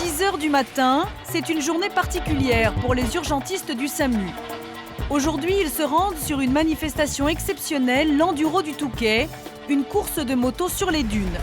6 h du matin, c'est une journée particulière pour les urgentistes du SAMU. Aujourd'hui, ils se rendent sur une manifestation exceptionnelle, l'Enduro du Touquet, une course de moto sur les dunes.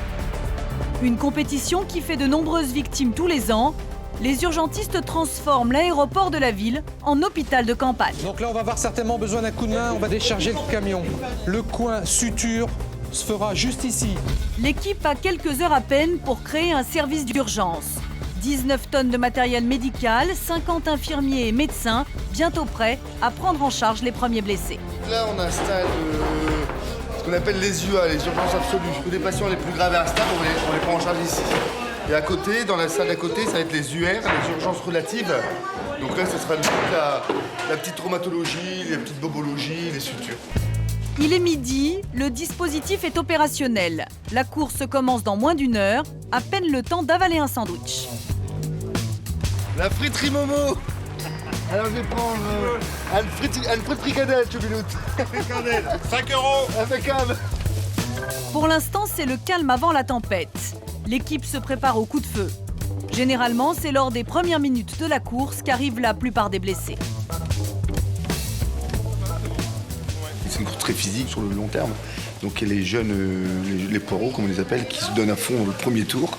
Une compétition qui fait de nombreuses victimes tous les ans. Les urgentistes transforment l'aéroport de la ville en hôpital de campagne. Donc là, on va avoir certainement besoin d'un coup de main, on va décharger le camion. Le coin suture se fera juste ici. L'équipe a quelques heures à peine pour créer un service d'urgence. 19 tonnes de matériel médical, 50 infirmiers et médecins, bientôt prêts à prendre en charge les premiers blessés. Là, on installe ce qu'on appelle les UA, les urgences absolues. Tous les patients les plus graves à installer, on les prend en charge ici. Et à côté, dans la salle d'à côté, ça va être les UR, les urgences relatives. Donc là, ce sera la petite traumatologie, les petites bobologies, les sutures. Il est midi, le dispositif est opérationnel. La course commence dans moins d'1 heure, à peine le temps d'avaler un sandwich. La friterie Momo. Alors je vais prendre une frite fricadelle, tu minutes. Fricadelle, 5 €. Impeccable. Pour l'instant, c'est le calme avant la tempête. L'équipe se prépare au coup de feu. Généralement, c'est lors des premières minutes de la course qu'arrivent la plupart des blessés. C'est une course très physique sur le long terme. Donc il y a les jeunes, les poireaux comme on les appelle, qui se donnent à fond le premier tour.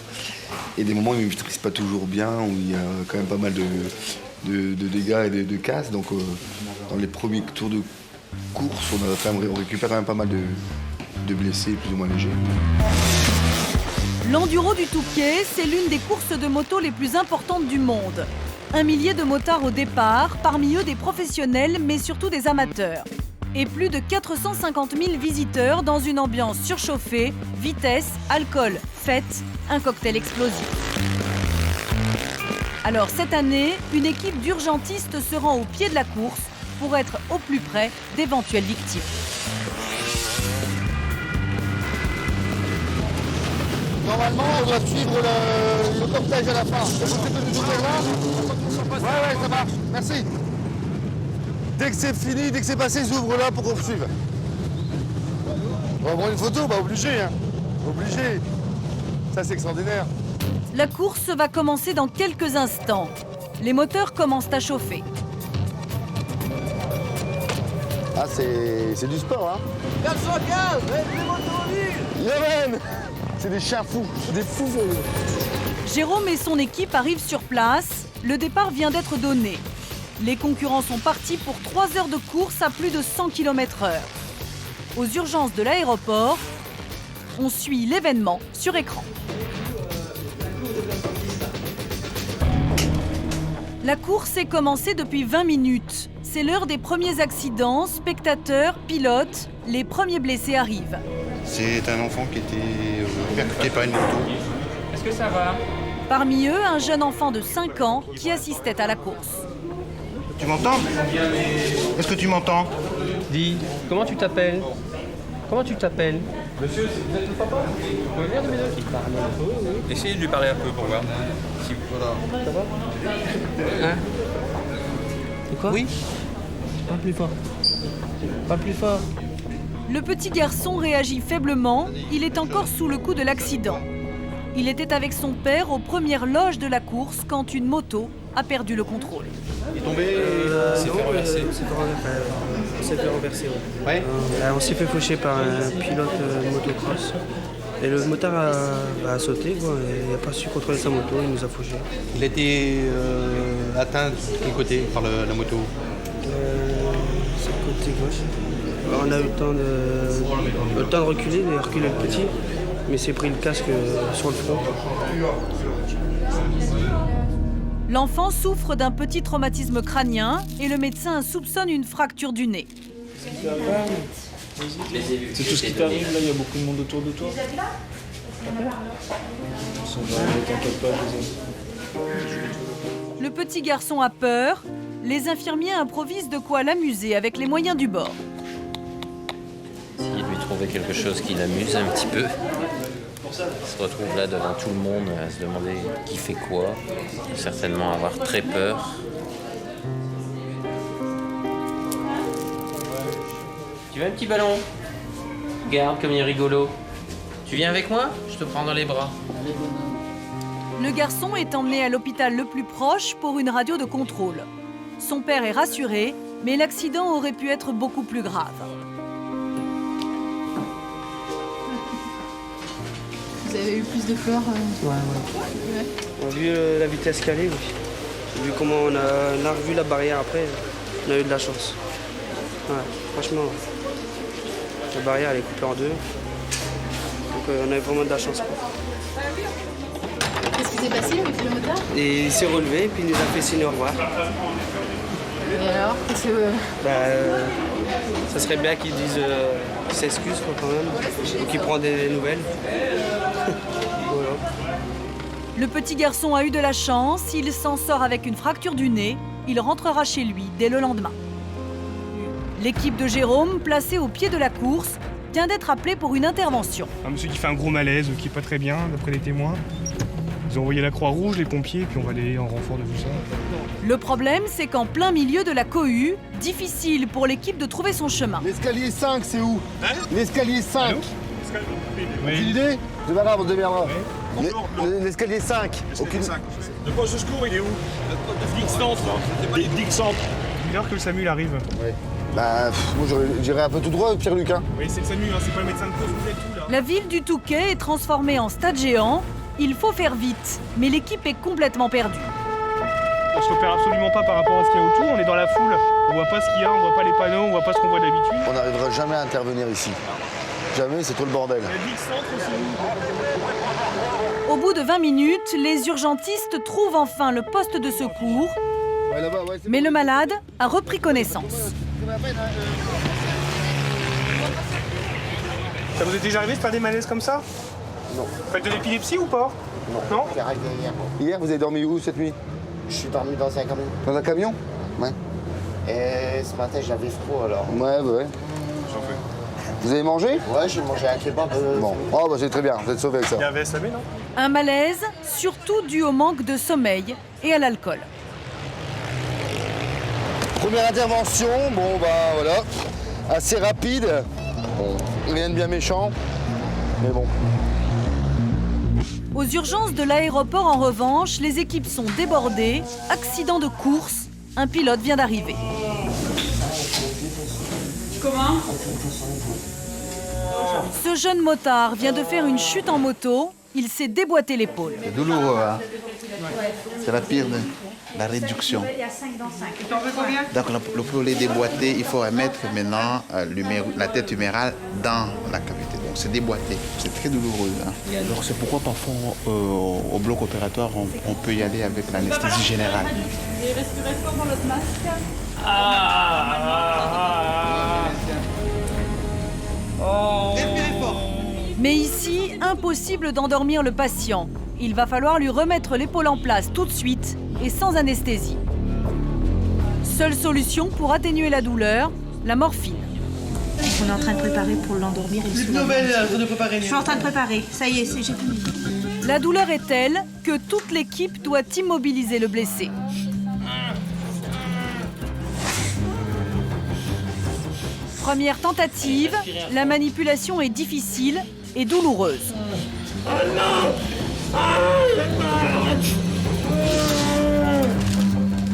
Et des moments où ils ne maîtrisent pas toujours bien, où il y a quand même pas mal de dégâts et de casses. Donc dans les premiers tours de course, on récupère quand même pas mal de blessés plus ou moins légers. L'Enduro du Touquet, c'est l'une des courses de moto les plus importantes du monde. 1 millier de motards au départ, parmi eux des professionnels, mais surtout des amateurs. Et plus de 450 000 visiteurs dans une ambiance surchauffée, vitesse, alcool, fête, un cocktail explosif. Alors cette année, une équipe d'urgentistes se rend au pied de la course pour être au plus près d'éventuelles victimes. Normalement, on doit suivre le cortège à la fin. C'est possible de nous ouvrir là ? Ouais, ça marche. Merci. Dès que c'est fini, dès que c'est passé, ils ouvrent là pour qu'on suive. On va prendre une photo, obligé, hein. Obligé. Ça, c'est extraordinaire. La course va commencer dans quelques instants. Les moteurs commencent à chauffer. Ah, c'est du sport, hein. 415, les motos Yaman. C'est des chiens fous, c'est des fous. Jérôme et son équipe arrivent sur place. Le départ vient d'être donné. Les concurrents sont partis pour 3 heures de course à plus de 100 km/h. Aux urgences de l'aéroport, on suit l'événement sur écran. La course est commencée depuis 20 minutes. C'est l'heure des premiers accidents, spectateurs, pilotes. Les premiers blessés arrivent. C'est un enfant qui était percuté par une moto. Est-ce que ça va? Parmi eux, un jeune enfant de 5 ans qui assistait à la course. Tu m'entends? Est-ce que tu m'entends? Dis, comment tu t'appelles? Comment tu t'appelles? Monsieur, vous êtes le papa? Vous pouvez venir de mes deux? Il parle un peu, oui. Essayez de lui parler un peu pour voir. Si... Voilà. Ça va? Hein? Et quoi? Oui. Pas plus fort. Pas plus fort. Le petit garçon réagit faiblement. Il est encore sous le coup de l'accident. Il était avec son père aux premières loges de la course quand une moto a perdu le contrôle. Il est tombé. Il s'est fait renverser. On s'est fait renverser, ouais. On s'est fait faucher par un pilote motocross. Et le motard a sauté, quoi, et il n'a pas su contrôler sa moto, il nous a fauché. Il a été atteint de quel côté par la moto? C'est le côté gauche. On a eu le temps de reculer, de reculer le petit, mais c'est pris le casque sur le front. L'enfant souffre d'un petit traumatisme crânien et le médecin soupçonne une fracture du nez. C'est tout ce qui t'arrive, là, il y a beaucoup de monde autour de toi. T'inquiète pas, Le petit garçon a peur. Les infirmiers improvisent de quoi l'amuser avec les moyens du bord. Essayer de lui trouver quelque chose qui l'amuse un petit peu. Il se retrouve là devant tout le monde à se demander qui fait quoi. Il va certainement avoir très peur. Tu veux un petit ballon? Regarde comme il est rigolo. Tu viens avec moi? Je te prends dans les bras. Le garçon est emmené à l'hôpital le plus proche pour une radio de contrôle. Son père est rassuré, mais l'accident aurait pu être beaucoup plus grave. Vous avez eu plus de peur Ouais. On a vu la vitesse qu'elle est, oui. Vu comment on a revu la barrière après, on a eu de la chance. Ouais, franchement, la barrière elle est coupée en deux. Donc on a eu vraiment de la chance. Qu'est-ce qui s'est passé avec le motard? Et il s'est relevé et puis il nous a fait signe au revoir. Et alors, qu'est-ce que... Ça serait bien qu'il dise qu'il s'excuse quand même, ou qu'il prend des nouvelles. Voilà. Le petit garçon a eu de la chance, il s'en sort avec une fracture du nez. Il rentrera chez lui dès le lendemain. L'équipe de Jérôme, placée au pied de la course, vient d'être appelée pour une intervention. Un monsieur qui fait un gros malaise, qui est pas très bien, d'après les témoins. Ils ont envoyé la Croix-Rouge, les pompiers, puis on va aller en renfort de tout ça. Le problème, c'est qu'en plein milieu de la cohue, difficile pour l'équipe de trouver son chemin. L'escalier 5, c'est où? L'escalier 5. Oui. Aucune idée? C'est pas grave, on démerdera. L'escalier 5. Aucune... Le poste de secours, il est où? Dick Centre. Dick Centre. Une heure que le SAMU il arrive. Oui. Bah, moi j'irais un peu tout droit, Pierre-Luc. Hein. Oui, c'est le SAMU, hein, c'est pas le médecin de course, vous faites tout là. La ville du Touquet est transformée en stade géant. Il faut faire vite, mais l'équipe est complètement perdue. On se repère absolument pas par rapport à ce qu'il y a autour, on est dans la foule, on voit pas ce qu'il y a, on voit pas les panneaux, on voit pas ce qu'on voit d'habitude. On n'arrivera jamais à intervenir ici. Jamais, c'est tout le bordel. Au bout de 20 minutes, les urgentistes trouvent enfin le poste de secours, mais le malade a repris connaissance. Ça vous est déjà arrivé de faire des malaises comme ça? Non. Vous faites de l'épilepsie ou pas? Non. C'est arrivé hier. Hier, vous avez dormi où cette nuit? Je suis dormi dans un camion. Dans un camion? Ouais. Et ce matin, j'avais froid alors. Ouais. Vous avez mangé? Ouais, j'ai mangé un kebab. Bon. Oh, bah c'est très bien, vous êtes sauvé avec ça. Il y a un VSAB, non? Un malaise, surtout dû au manque de sommeil et à l'alcool. Première intervention, bon bah voilà, assez rapide. Bon, rien de bien méchant, mais bon. Aux urgences de l'aéroport, en revanche, les équipes sont débordées. Accident de course, un pilote vient d'arriver. Comment? Ce jeune motard vient de faire une chute en moto. Il s'est déboîté l'épaule. C'est douloureux, hein? C'est la pire de la réduction. Donc le est déboîté, il faut remettre maintenant la tête humérale dans la cavité. Donc c'est déboîté, c'est très douloureux. Hein? Alors c'est pourquoi parfois au bloc opératoire on peut y aller avec l'anesthésie générale. Et respirez fort dans notre masque. Respirez fort. Mais ici, impossible d'endormir le patient. Il va falloir lui remettre l'épaule en place tout de suite et sans anesthésie. Seule solution pour atténuer la douleur, la morphine. On est en train de préparer pour l'endormir. Je suis en train de préparer, ça y est, j'ai fini. La douleur est telle que toute l'équipe doit immobiliser le blessé. Première tentative, la manipulation est difficile et douloureuse.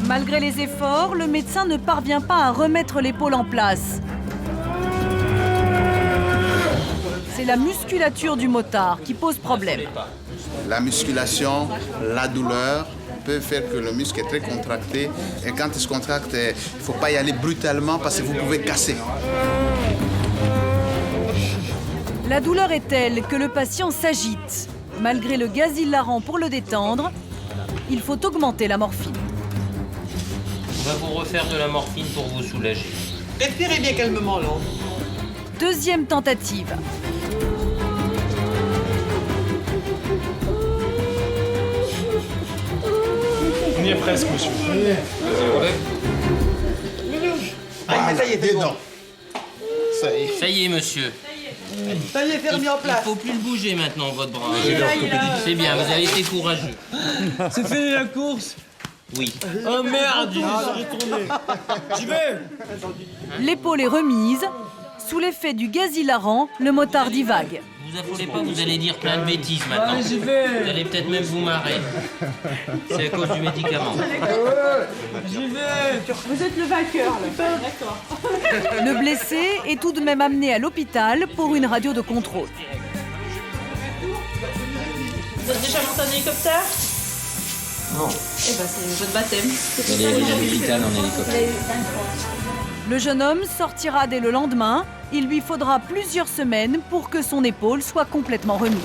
Malgré les efforts, le médecin ne parvient pas à remettre l'épaule en place. C'est la musculature du motard qui pose problème. La musculation, la douleur peut faire que le muscle est très contracté. Et quand il se contracte, il ne faut pas y aller brutalement parce que vous pouvez casser. La douleur est telle que le patient s'agite. Malgré le gaz hilarant pour le détendre, il faut augmenter la morphine. On va vous refaire de la morphine pour vous soulager. Respirez bien calmement, là. Deuxième tentative. On y est presque, monsieur. Ah, ça y est, c'est bon. Ça y est, monsieur. Ça y est, c'est remis en place. Il ne faut plus le bouger maintenant, votre bras. C'est bien, vous avez été courageux. C'est fini la course? Oui. Oh merde, il s'est retourné. J'y vais. L'épaule est remise. Sous l'effet du gaz hilarant, le motard divague. Vous affolez pas, vous allez dire plein de bêtises maintenant. Vous allez peut-être même vous marrer. C'est à cause du médicament. J'y vais. Vous êtes le vainqueur, là. D'accord. Le blessé est tout de même amené à l'hôpital pour une radio de contrôle. Vous êtes déjà monté en hélicoptère? Non. Eh ben, c'est votre baptême. Elle est à l'hôpital en hélicoptère. Le jeune homme sortira dès le lendemain. Il lui faudra plusieurs semaines pour que son épaule soit complètement remise.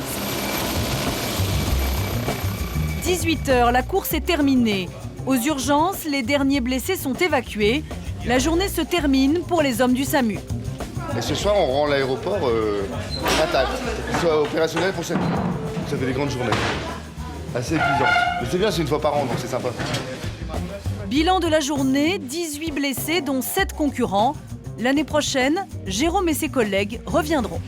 18h, la course est terminée. Aux urgences, les derniers blessés sont évacués. La journée se termine pour les hommes du SAMU. Et ce soir, on rend l'aéroport intact, qu'il soit opérationnel pour cette nuit. Ça fait des grandes journées. Assez épuisantes. Mais c'est bien, c'est une fois par an, donc c'est sympa. Bilan de la journée, 18 blessés, dont 7 concurrents. L'année prochaine, Jérôme et ses collègues reviendront.